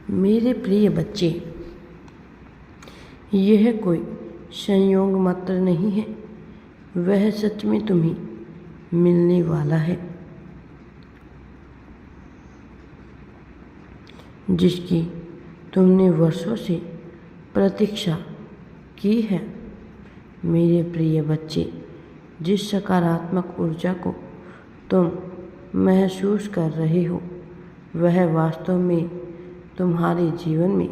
मेरे प्रिय बच्चे, यह कोई संयोग मात्र नहीं है, वह सच में तुम्हें मिलने वाला है, जिसकी तुमने वर्षों से प्रतीक्षा की है। मेरे प्रिय बच्चे, जिस सकारात्मक ऊर्जा को तुम महसूस कर रहे हो, वह वास्तव में तुम्हारे जीवन में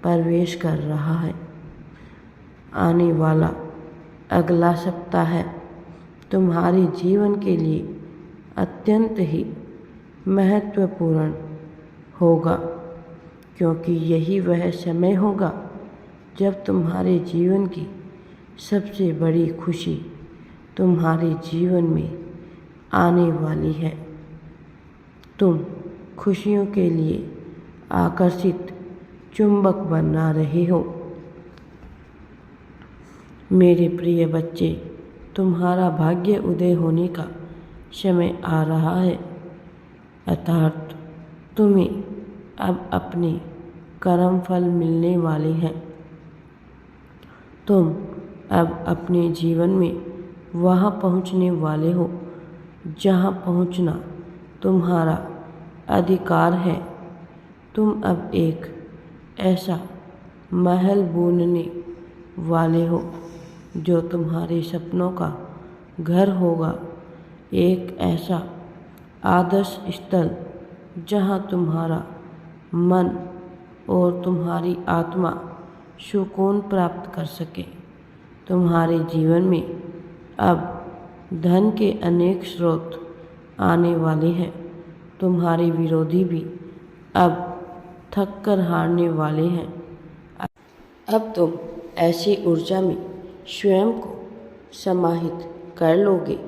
प्रवेश कर रहा है। आने वाला अगला सप्ताह तुम्हारे जीवन के लिए अत्यंत ही महत्वपूर्ण होगा, क्योंकि यही वह समय होगा जब तुम्हारे जीवन की सबसे बड़ी खुशी तुम्हारे जीवन में आने वाली है। तुम खुशियों के लिए आकर्षित चुंबक बना रहे हो। मेरे प्रिय बच्चे, तुम्हारा भाग्य उदय होने का समय आ रहा है, अर्थात तुम्हें अब अपने कर्म फल मिलने वाले हैं। तुम अब अपने जीवन में वहाँ पहुँचने वाले हो जहाँ पहुँचना तुम्हारा अधिकार है। तुम अब एक ऐसा महल बुनने वाले हो जो तुम्हारे सपनों का घर होगा, एक ऐसा आदर्श स्थल जहाँ तुम्हारा मन और तुम्हारी आत्मा सुकून प्राप्त कर सके। तुम्हारे जीवन में अब धन के अनेक स्रोत आने वाले हैं। तुम्हारे विरोधी भी अब थक कर हारने वाले हैं। अब तुम ऐसी ऊर्जा में स्वयं को समाहित कर लोगे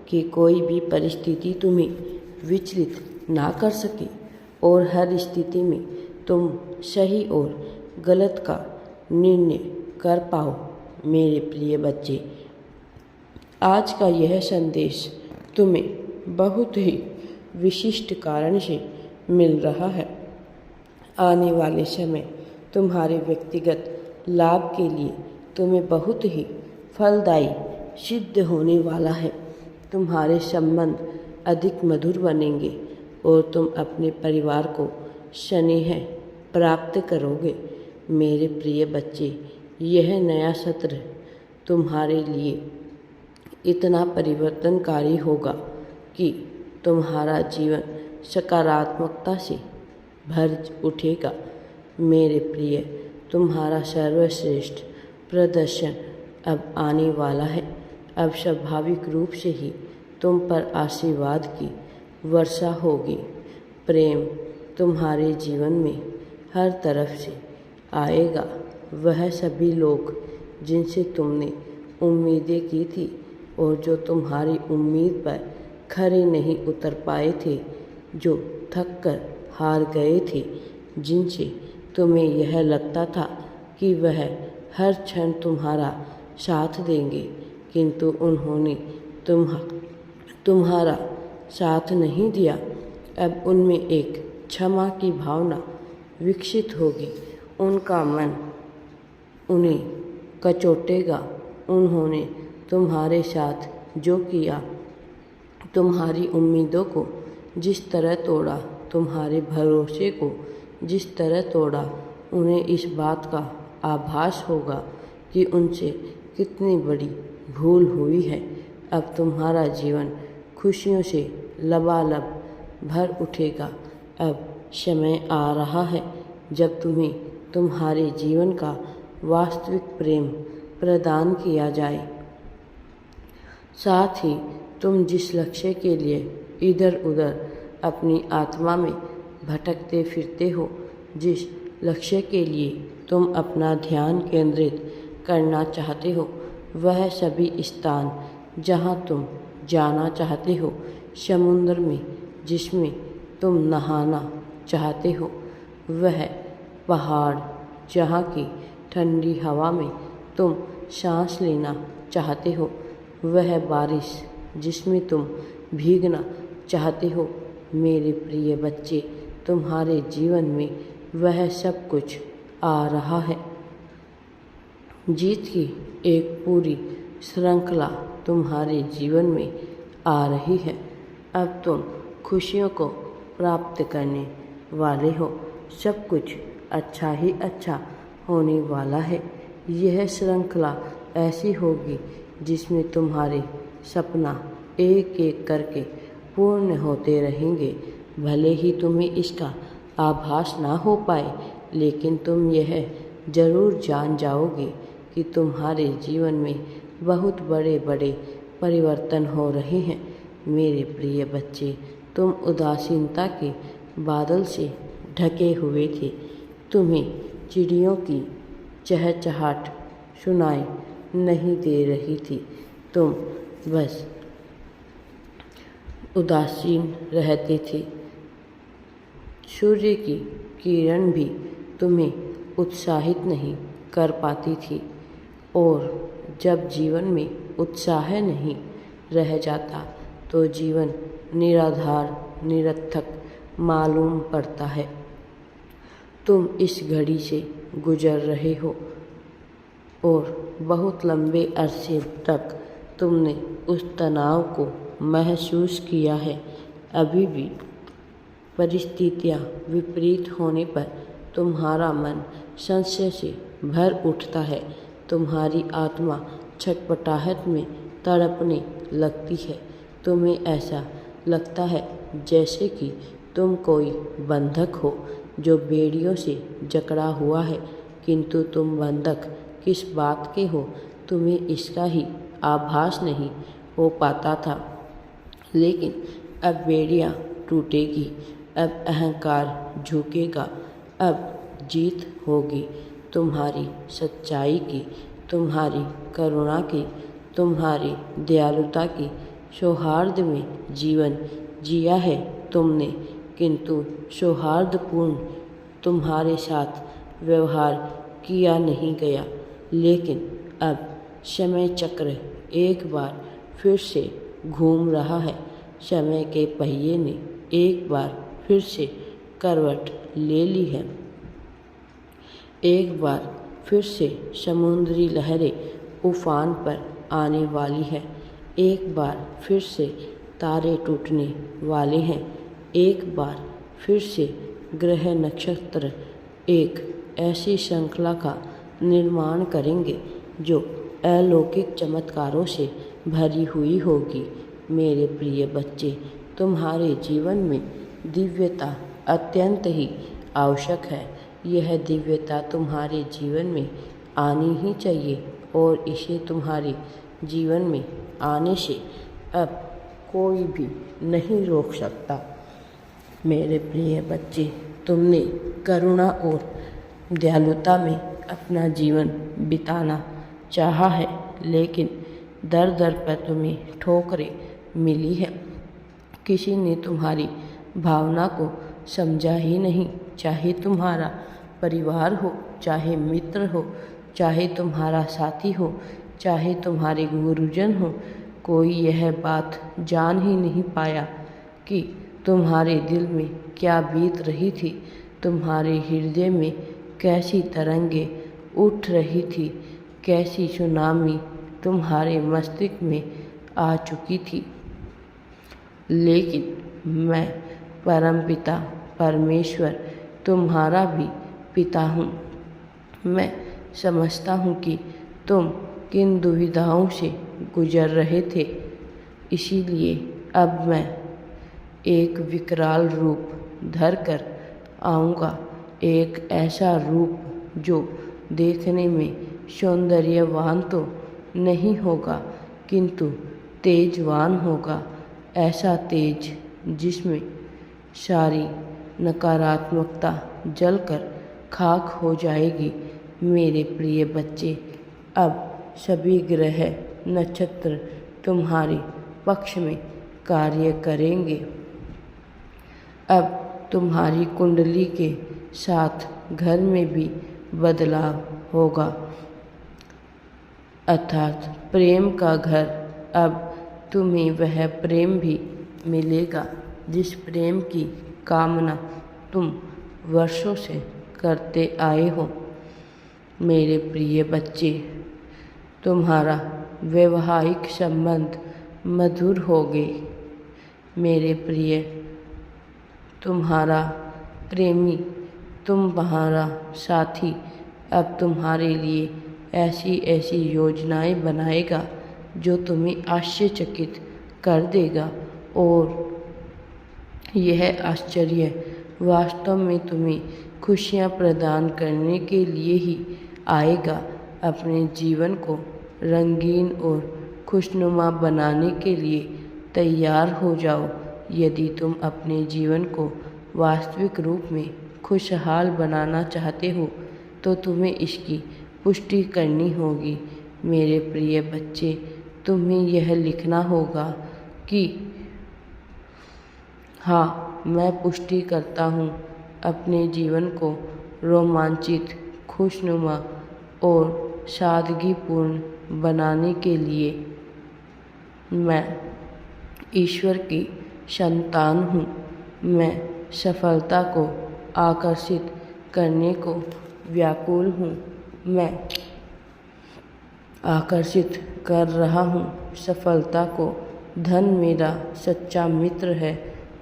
कि कोई भी परिस्थिति तुम्हें विचलित ना कर सके और हर स्थिति में तुम सही और गलत का निर्णय कर पाओ। मेरे प्रिय बच्चे, आज का यह संदेश तुम्हें बहुत ही विशिष्ट कारण से मिल रहा है। आने वाले समय तुम्हारे व्यक्तिगत लाभ के लिए तुम्हें बहुत ही फलदायी सिद्ध होने वाला है। तुम्हारे संबंध अधिक मधुर बनेंगे और तुम अपने परिवार को स्नेह प्राप्त करोगे। मेरे प्रिय बच्चे, यह नया सत्र तुम्हारे लिए इतना परिवर्तनकारी होगा कि तुम्हारा जीवन सकारात्मकता से भर उठेगा। मेरे प्रिय, तुम्हारा सर्वश्रेष्ठ प्रदर्शन अब आने वाला है। अब स्वाभाविक रूप से ही तुम पर आशीर्वाद की वर्षा होगी। प्रेम तुम्हारे जीवन में हर तरफ से आएगा। वह सभी लोग जिनसे तुमने उम्मीदें की थी और जो तुम्हारी उम्मीद पर खरे नहीं उतर पाए थे, जो थक कर हार गए थे, जिनसे तुम्हें यह लगता था कि वह हर क्षण तुम्हारा साथ देंगे, किंतु उन्होंने तुम्हारा साथ नहीं दिया। अब उनमें एक क्षमा की भावना विकसित होगी। उनका मन उन्हें कचोटेगा। उन्होंने तुम्हारे साथ जो किया, तुम्हारी उम्मीदों को जिस तरह तोड़ा, तुम्हारे भरोसे को जिस तरह तोड़ा, उन्हें इस बात का आभास होगा कि उनसे कितनी बड़ी भूल हुई है। अब तुम्हारा जीवन खुशियों से लबालब भर उठेगा। अब समय आ रहा है जब तुम्हें तुम्हारे जीवन का वास्तविक प्रेम प्रदान किया जाए। साथ ही तुम जिस लक्ष्य के लिए इधर उधर अपनी आत्मा में भटकते फिरते हो, जिस लक्ष्य के लिए तुम अपना ध्यान केंद्रित करना चाहते हो, वह सभी स्थान जहां तुम जाना चाहते हो, समुद्र में जिसमें तुम नहाना चाहते हो, वह पहाड़ जहाँ की ठंडी हवा में तुम सांस लेना चाहते हो, वह बारिश जिसमें तुम भीगना चाहते हो। मेरे प्रिय बच्चे, तुम्हारे जीवन में वह सब कुछ आ रहा है। जीत की एक पूरी श्रृंखला तुम्हारे जीवन में आ रही है। अब तुम खुशियों को प्राप्त करने वाले हो। सब कुछ अच्छा ही अच्छा होने वाला है। यह श्रृंखला ऐसी होगी जिसमें तुम्हारे सपना एक एक करके पूर्ण होते रहेंगे। भले ही तुम्हें इसका आभास ना हो पाए, लेकिन तुम यह जरूर जान जाओगे कि तुम्हारे जीवन में बहुत बड़े बड़े परिवर्तन हो रहे हैं। मेरे प्रिय बच्चे, तुम उदासीनता के बादल से ढके हुए थे। तुम्हें चिड़ियों की चहचहाट सुनाई नहीं दे रही थी। तुम बस उदासीन रहते थे। सूर्य की किरण भी तुम्हें उत्साहित नहीं कर पाती थी। और जब जीवन में उत्साह नहीं रह जाता तो जीवन निराधार निरर्थक मालूम पड़ता है। तुम इस घड़ी से गुजर रहे हो और बहुत लंबे अरसे तक तुमने उस तनाव को महसूस किया है। अभी भी परिस्थितियाँ विपरीत होने पर तुम्हारा मन संशय से भर उठता है। तुम्हारी आत्मा छटपटाहट में तड़पने लगती है। तुम्हें ऐसा लगता है जैसे कि तुम कोई बंधक हो जो बेड़ियों से जकड़ा हुआ है, किंतु तुम बंधक किस बात के हो, तुम्हें इसका ही आभास नहीं हो पाता था। लेकिन अब बेड़ियाँ टूटेगी, अब अहंकार झुकेगा, अब जीत होगी तुम्हारी सच्चाई की, तुम्हारी करुणा की, तुम्हारी दयालुता की। सौहार्द में जीवन जिया है तुमने, किंतु सौहार्दपूर्ण तुम्हारे साथ व्यवहार किया नहीं गया। लेकिन अब समय चक्र एक बार फिर से घूम रहा है। समय के पहिए ने एक बार फिर से करवट ले ली है। एक बार फिर से समुद्री लहरें उफान पर आने वाली है। एक बार फिर से तारे टूटने वाले हैं। एक बार फिर से ग्रह नक्षत्र एक ऐसी श्रृंखला का निर्माण करेंगे जो अलौकिक चमत्कारों से भरी हुई होगी। मेरे प्रिय बच्चे, तुम्हारे जीवन में दिव्यता अत्यंत ही आवश्यक है। यह दिव्यता तुम्हारे जीवन में आनी ही चाहिए और इसे तुम्हारे जीवन में आने से अब कोई भी नहीं रोक सकता। मेरे प्रिय बच्चे, तुमने करुणा और दयालुता में अपना जीवन बिताना चाहा है, लेकिन दर दर पर तुम्हें ठोकरें मिली है। किसी ने तुम्हारी भावना को समझा ही नहीं। चाहे तुम्हारा परिवार हो, चाहे मित्र हो, चाहे तुम्हारा साथी हो, चाहे तुम्हारे गुरुजन हो, कोई यह बात जान ही नहीं पाया कि तुम्हारे दिल में क्या बीत रही थी। तुम्हारे हृदय में कैसी तरंगें उठ रही थी, कैसी सुनामी तुम्हारे मस्तिष्क में आ चुकी थी। लेकिन मैं परमपिता परमेश्वर तुम्हारा भी पिता हूँ। मैं समझता हूँ कि तुम किन दुविधाओं से गुजर रहे थे। इसीलिए अब मैं एक विकराल रूप धर कर आऊँगा, एक ऐसा रूप जो देखने में सौंदर्यवान तो नहीं होगा, किंतु तेजवान होगा। ऐसा तेज जिसमें सारी नकारात्मकता जलकर खाक हो जाएगी। मेरे प्रिय बच्चे, अब सभी ग्रह नक्षत्र तुम्हारे पक्ष में कार्य करेंगे। अब तुम्हारी कुंडली के साथ घर में भी बदलाव होगा, अर्थात प्रेम का घर। अब तुम्हें वह प्रेम भी मिलेगा जिस प्रेम की कामना तुम वर्षों से करते आए हो। मेरे प्रिय बच्चे, तुम्हारा वैवाहिक संबंध मधुर होगे। मेरे प्रिय, तुम्हारा प्रेमी, तुम्हारा साथी अब तुम्हारे लिए ऐसी ऐसी योजनाएं बनाएगा जो तुम्हें आश्चर्यचकित कर देगा, और यह आश्चर्य वास्तव में तुम्हें खुशियां प्रदान करने के लिए ही आएगा। अपने जीवन को रंगीन और खुशनुमा बनाने के लिए तैयार हो जाओ। यदि तुम अपने जीवन को वास्तविक रूप में खुशहाल बनाना चाहते हो तो तुम्हें इसकी पुष्टि करनी होगी। मेरे प्रिय बच्चे, तुम्हें यह लिखना होगा कि हाँ, मैं पुष्टि करता हूँ। अपने जीवन को रोमांचित, खुशनुमा और सादगीपूर्ण बनाने के लिए मैं ईश्वर की संतान हूँ। मैं सफलता को आकर्षित करने को व्याकुल हूँ। मैं आकर्षित कर रहा हूँ सफलता को। धन मेरा सच्चा मित्र है।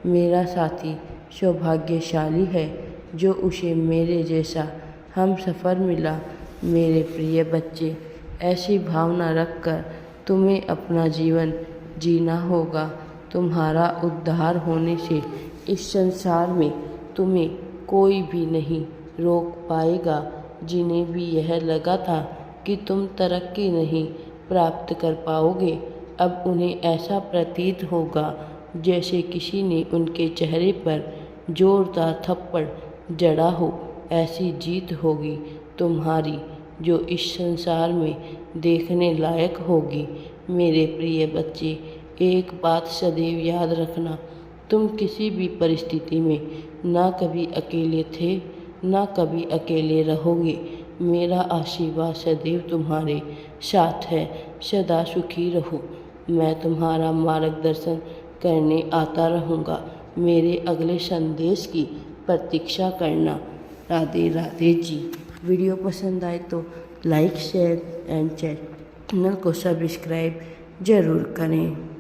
मेरा साथी सौभाग्यशाली है जो उसे मेरे जैसा हमसफ़र मिला। मेरे प्रिय बच्चे, ऐसी भावना रखकर तुम्हें अपना जीवन जीना होगा। तुम्हारा उद्धार होने से इस संसार में तुम्हें कोई भी नहीं रोक पाएगा। जिन्हें भी यह लगा था कि तुम तरक्की नहीं प्राप्त कर पाओगे, अब उन्हें ऐसा प्रतीत होगा जैसे किसी ने उनके चेहरे पर जोरदार थप्पड़ जड़ा हो। ऐसी जीत होगी तुम्हारी जो इस संसार में देखने लायक होगी। मेरे प्रिय बच्चे, एक बात सदैव याद रखना, तुम किसी भी परिस्थिति में ना कभी अकेले थे, ना कभी अकेले रहोगे। मेरा आशीर्वाद सदैव तुम्हारे साथ है। सदा सुखी रहो। मैं तुम्हारा मार्गदर्शन करने आता रहूँगा। मेरे अगले संदेश की प्रतीक्षा करना। राधे राधे जी। वीडियो पसंद आए तो लाइक, शेयर एंड चैनल को सब्सक्राइब ज़रूर करें।